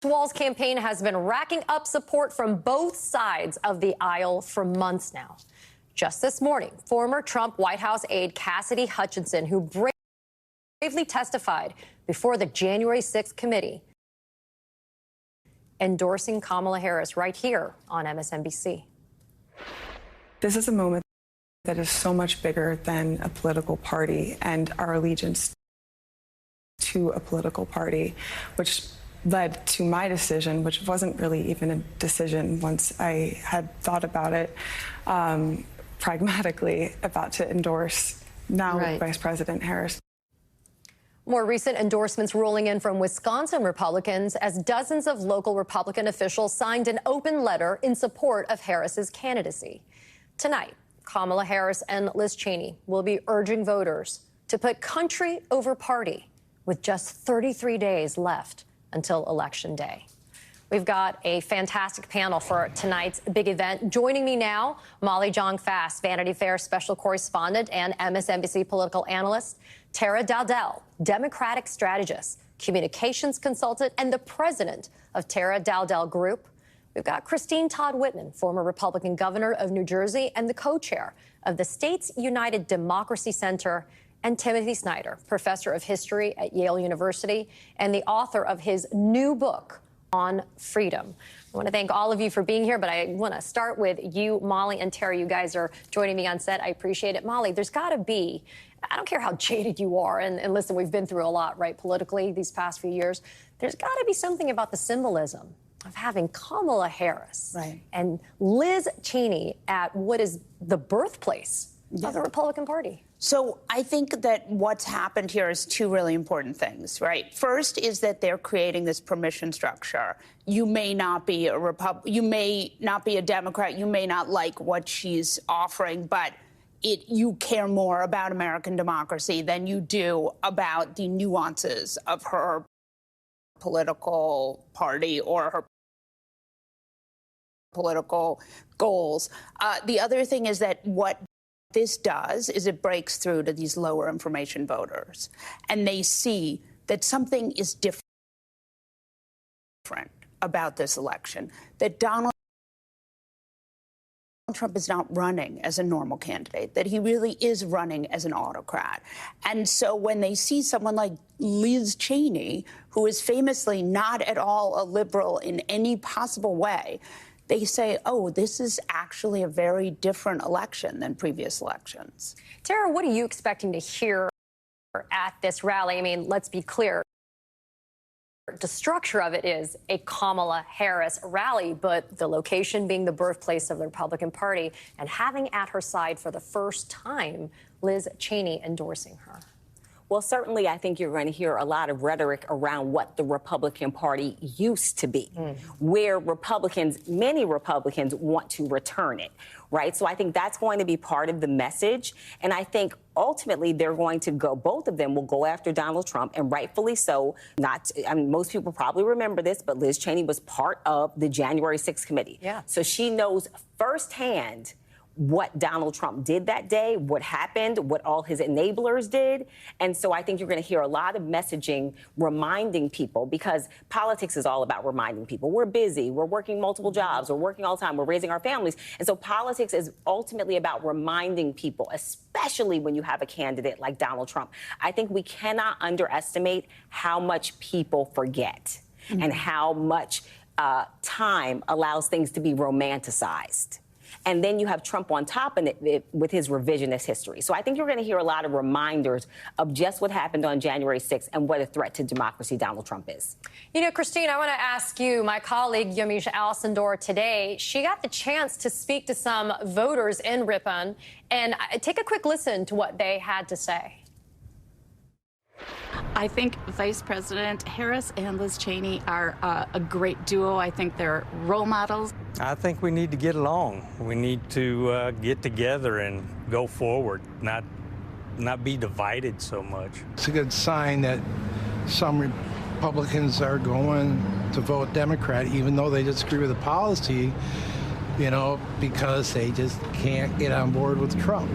Wall's campaign has been racking up support from both sides of the aisle for months now. Just this morning, former Trump White House aide Cassidy Hutchinson, who bravely testified before the January 6th committee, endorsing Kamala Harris right here on MSNBC. This is a moment that is so much bigger than a political party and our allegiance to a political party, which led to my decision, which wasn't really even a decision once I had thought about it pragmatically, about to endorse Vice President Harris. More recent endorsements rolling in from Wisconsin Republicans as dozens of local Republican officials signed an open letter in support of Harris's candidacy. Tonight, Kamala Harris and Liz Cheney will be urging voters to put country over party with just 33 days left until Election Day. We've got a fantastic panel for tonight's big event. Joining me now, Molly Jong-Fast, Vanity Fair special correspondent and MSNBC political analyst, Tara Dowdell, Democratic strategist, communications consultant, and the president of Tara Dowdell Group. We've got Christine Todd Whitman, former Republican governor of New Jersey and the co-chair of the state's United Democracy Center, and Timothy Snyder, professor of history at Yale University and the author of his new book on freedom. I want to thank all of you for being here, but I want to start with you, Molly and Tara. You guys are joining me on set. I appreciate it. Molly, there's got to be, I don't care how jaded you are, and listen, we've been through a lot, right, politically these past few years. There's got to be something about the symbolism of having Kamala Harris and Liz Cheney at what is the birthplace of the Republican Party. So I think that what's happened here is two really important things, right? First is that they're creating this permission structure. You may not be a you may not be a Democrat, you may not like what she's offering, but you care more about American democracy than you do about the nuances of her political party or her political goals. The other thing is that what this does is it breaks through to these lower information voters, and they see that something is different about this election, that Donald Trump is not running as a normal candidate, that he really is running as an autocrat. And so when they see someone like Liz Cheney, who is famously not at all a liberal in any possible way, they say, oh, this is actually a very different election than previous elections. Tara, what are you expecting to hear at this rally? I mean, let's be clear. The structure of it is a Kamala Harris rally, but the location being the birthplace of the Republican Party and having at her side for the first time Liz Cheney endorsing her. Well, certainly, I think you're going to hear a lot of rhetoric around what the Republican Party used to be, where many Republicans want to return it, right? So I think that's going to be part of the message. And I think ultimately they're going to both of them will go after Donald Trump, and rightfully so. I mean, most people probably remember this, but Liz Cheney was part of the January 6th committee. Yeah. So she knows firsthand what Donald Trump did that day, what happened, what all his enablers did. And so I think you're going to hear a lot of messaging reminding people, because politics is all about reminding people. We're busy. We're working multiple jobs. We're working all the time. We're raising our families. And so politics is ultimately about reminding people, especially when you have a candidate like Donald Trump. I think we cannot underestimate how much people forget and how much time allows things to be romanticized. And then you have Trump on top of it with his revisionist history. So I think you're going to hear a lot of reminders of just what happened on January 6th and what a threat to democracy Donald Trump is. You know, Christine, I want to ask you, my colleague Yamisha Alcindor today, she got the chance to speak to some voters in Ripon, and take a quick listen to what they had to say. I think Vice President Harris and Liz Cheney are a great duo. I think they're role models. I think we need to get along. We need to get together and go forward, not be divided so much. It's a good sign that some Republicans are going to vote Democrat, even though they disagree with the policy, you know, because they just can't get on board with Trump.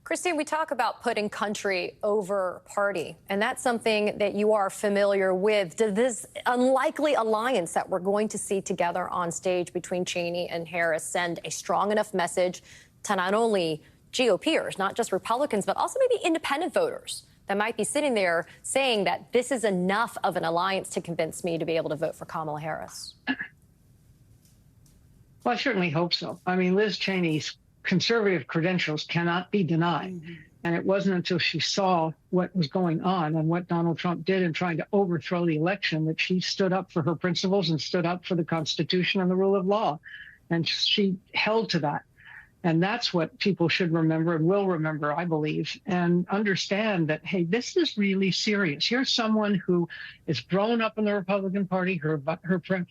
Christine, we talk about putting country over party, and that's something that you are familiar with. Does this unlikely alliance that we're going to see together on stage between Cheney and Harris send a strong enough message to not only GOPers, not just Republicans, but also maybe independent voters that might be sitting there saying that this is enough of an alliance to convince me to be able to vote for Kamala Harris? Well, I certainly hope so. I mean, Liz Cheney's conservative credentials cannot be denied. Mm-hmm. And it wasn't until she saw what was going on and what Donald Trump did in trying to overthrow the election that she stood up for her principles and stood up for the Constitution and the rule of law. And she held to that. And that's what people should remember and will remember, I believe, and understand that, hey, this is really serious. Here's someone who is grown up in the Republican Party. Her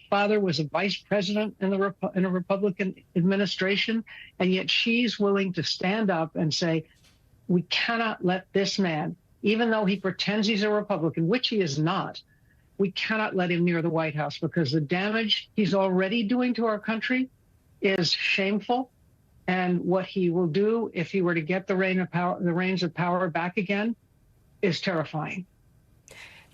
father was a vice president in a Republican administration, and yet she's willing to stand up and say, we cannot let this man, even though he pretends he's a Republican, which he is not, we cannot let him near the White House because the damage he's already doing to our country is shameful. And what he will do if he were to get the reins of power back again is terrifying.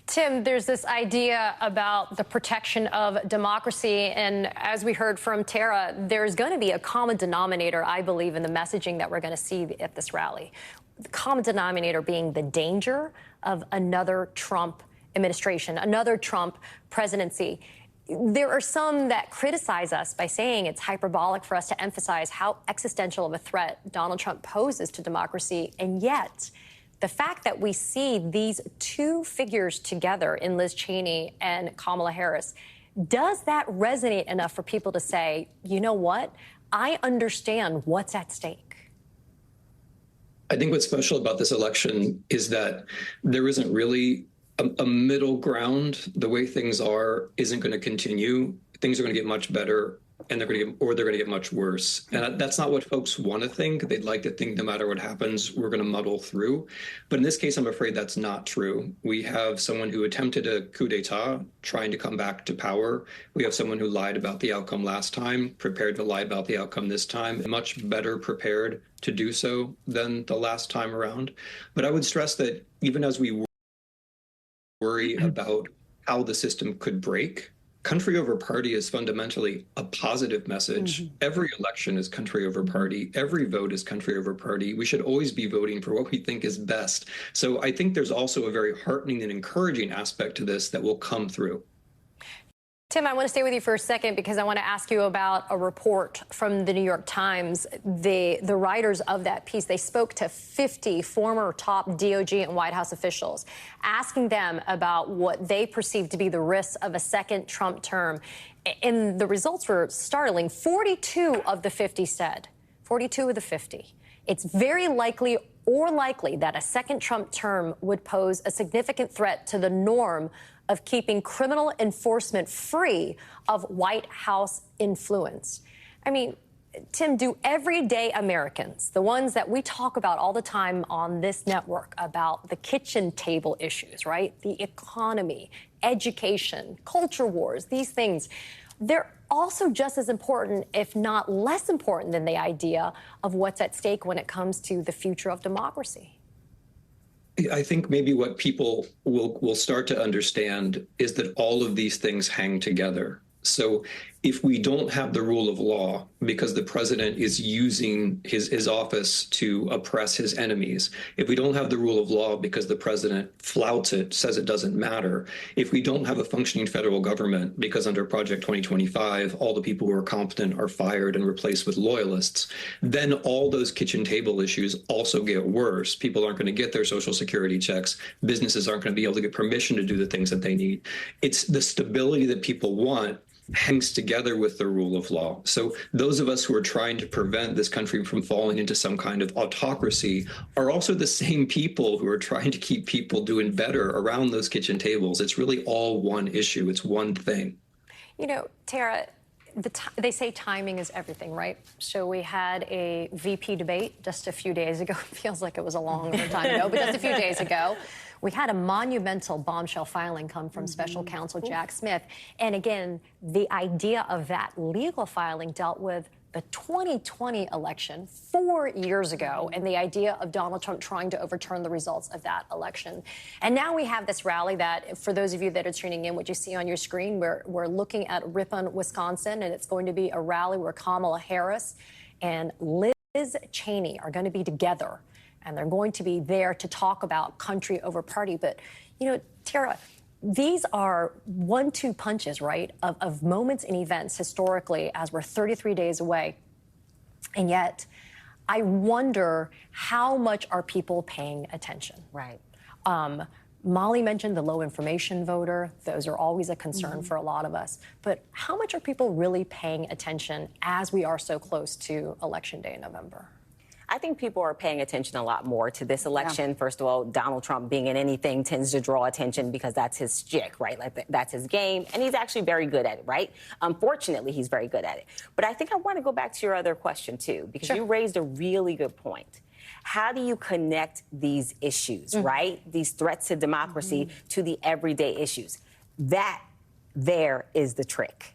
Tim, there's this idea about the protection of democracy. And as we heard from Tara, there's going to be a common denominator, I believe, in the messaging that we're going to see at this rally. The common denominator being the danger of another Trump administration, another Trump presidency. There are some that criticize us by saying it's hyperbolic for us to emphasize how existential of a threat Donald Trump poses to democracy. And yet, the fact that we see these two figures together in Liz Cheney and Kamala Harris, does that resonate enough for people to say, you know what, I understand what's at stake? I think what's special about this election is that there isn't really a middle ground. The way things are isn't going to continue. Things are going to get much better, and they're going to get much worse. And that's not what folks want to think. They'd like to think no matter what happens, we're going to muddle through. But in this case, I'm afraid that's not true. We have someone who attempted a coup d'etat, trying to come back to power. We have someone who lied about the outcome last time, prepared to lie about the outcome this time, much better prepared to do so than the last time around. But I would stress that even as we worry about how the system could break, country over party is fundamentally a positive message. Mm-hmm. Every election is country over party. Every vote is country over party. We should always be voting for what we think is best. So I think there's also a very heartening and encouraging aspect to this that will come through. Tim, I want to stay with you for a second because I want to ask you about a report from the New York Times. The writers of that piece, they spoke to 50 former top DOJ and White House officials, asking them about what they perceive to be the risks of a second Trump term. And the results were startling. 42 of the 50 said, 42 of the 50, it's very likely that a second Trump term would pose a significant threat to the norm of keeping criminal enforcement free of White House influence. I mean, Tim, do everyday Americans, the ones that we talk about all the time on this network about the kitchen table issues, right? The economy, education, culture wars, these things, they're also just as important, if not less important, than the idea of what's at stake when it comes to the future of democracy. I think maybe what people will start to understand is that all of these things hang together. So if we don't have the rule of law because the president is using his office to oppress his enemies, if we don't have the rule of law because the president flouts it, says it doesn't matter, if we don't have a functioning federal government because under Project 2025, all the people who are competent are fired and replaced with loyalists, then all those kitchen table issues also get worse. People aren't going to get their Social Security checks. Businesses aren't going to be able to get permission to do the things that they need. It's the stability that people want hangs together with the rule of law. So those of us who are trying to prevent this country from falling into some kind of autocracy are also the same people who are trying to keep people doing better around those kitchen tables. It's really all one issue. It's one thing. You know, Tara, they say timing is everything, right? So we had a VP debate just a few days ago. It feels like it was a long time ago, but just a few days ago. We had a monumental bombshell filing come from special counsel Jack Smith. And again, the idea of that legal filing dealt with the 2020 election 4 years ago and the idea of Donald Trump trying to overturn the results of that election. And now we have this rally that, for those of you that are tuning in, what you see on your screen, we're looking at Ripon, Wisconsin, and it's going to be a rally where Kamala Harris and Liz Cheney are going to be together, and they're going to be there to talk about country over party. But, you know, Tara, these are 1-2 punches, right, of moments and events historically as we're 33 days away. And yet, I wonder how much are people paying attention? Right. Molly mentioned the low information voter. Those are always a concern for a lot of us. But how much are people really paying attention as we are so close to Election Day in November? I think people are paying attention a lot more to this election. Yeah. First of all, Donald Trump being in anything tends to draw attention because that's his shtick, right? Like that's his game. And he's actually very good at it, right? Unfortunately, he's very good at it. But I think I want to go back to your other question, too, because you raised a really good point. How do you connect these issues, right? These threats to democracy to the everyday issues? That there is the trick.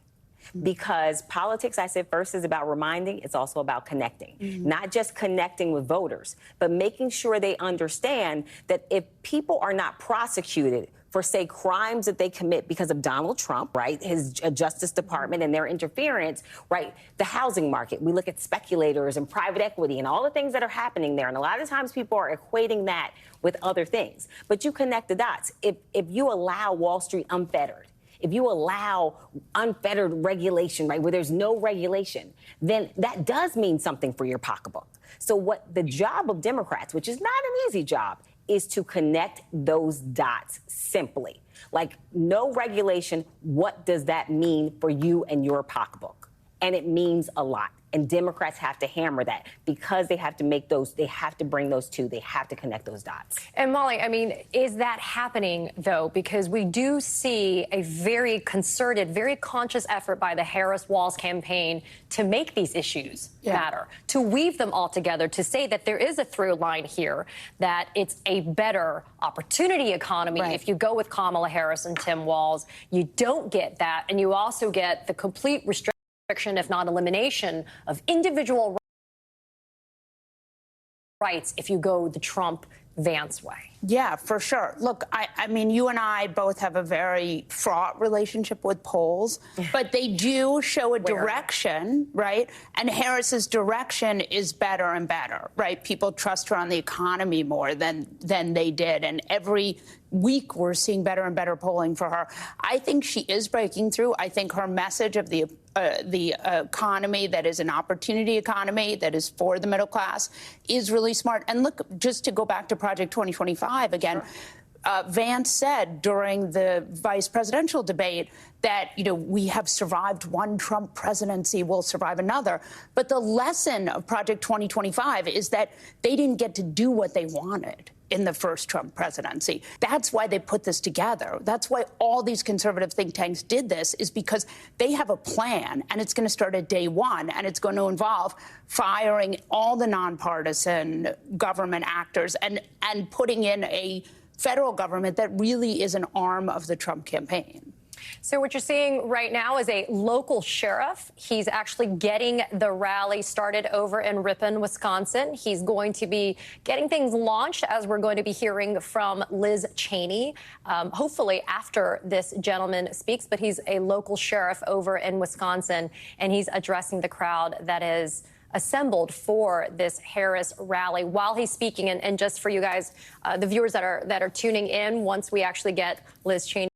Because politics, I said first, is about reminding. It's also about connecting. Not just connecting with voters, but making sure they understand that if people are not prosecuted for, say, crimes that they commit because of Donald Trump, right, his Justice Department and their interference, right, the housing market. We look at speculators and private equity and all the things that are happening there. And a lot of times people are equating that with other things. But you connect the dots. If you allow Wall Street unfettered, if you allow unfettered regulation, right, where there's no regulation, then that does mean something for your pocketbook. So what the job of Democrats, which is not an easy job, is to connect those dots simply. Like, no regulation, what does that mean for you and your pocketbook? And it means a lot. And Democrats have to hammer that because they have to make those, they have to bring those two, they have to connect those dots. And Molly, I mean, is that happening, though? Because we do see a very concerted, very conscious effort by the Harris-Walz campaign to make these issues matter, to weave them all together, to say that there is a through line here, that it's a better opportunity economy. If you go with Kamala Harris and Tim Walz, you don't get that. And you also get the complete restriction, if not elimination, of individual rights if you go the Trump-Vance way. Yeah, for sure. Look, I mean, you and I both have a very fraught relationship with polls, but they do show a direction, right? And Harris's direction is better and better, right? People trust her on the economy more than they did. And every week we're seeing better and better polling for her. I think she is breaking through. I think her message of the economy that is an opportunity economy that is for the middle class is really smart. And look, just to go back to Project 2025 again, Vance said during the vice presidential debate that, you know, we have survived one Trump presidency, we'll survive another. But the lesson of Project 2025 is that they didn't get to do what they wanted in the first Trump presidency. That's why they put this together. That's why all these conservative think tanks did this, is because they have a plan, and it's going to start at day one, and it's going to involve firing all the nonpartisan government actors and putting in a federal government that really is an arm of the Trump campaign. So what you're seeing right now is a local sheriff. He's actually getting the rally started over in Ripon, Wisconsin. He's going to be getting things launched, as we're going to be hearing from Liz Cheney, hopefully after this gentleman speaks. But he's a local sheriff over in Wisconsin, and he's addressing the crowd that is assembled for this Harris rally while he's speaking. And just for you guys, the viewers that are tuning in, once we actually get Liz Cheney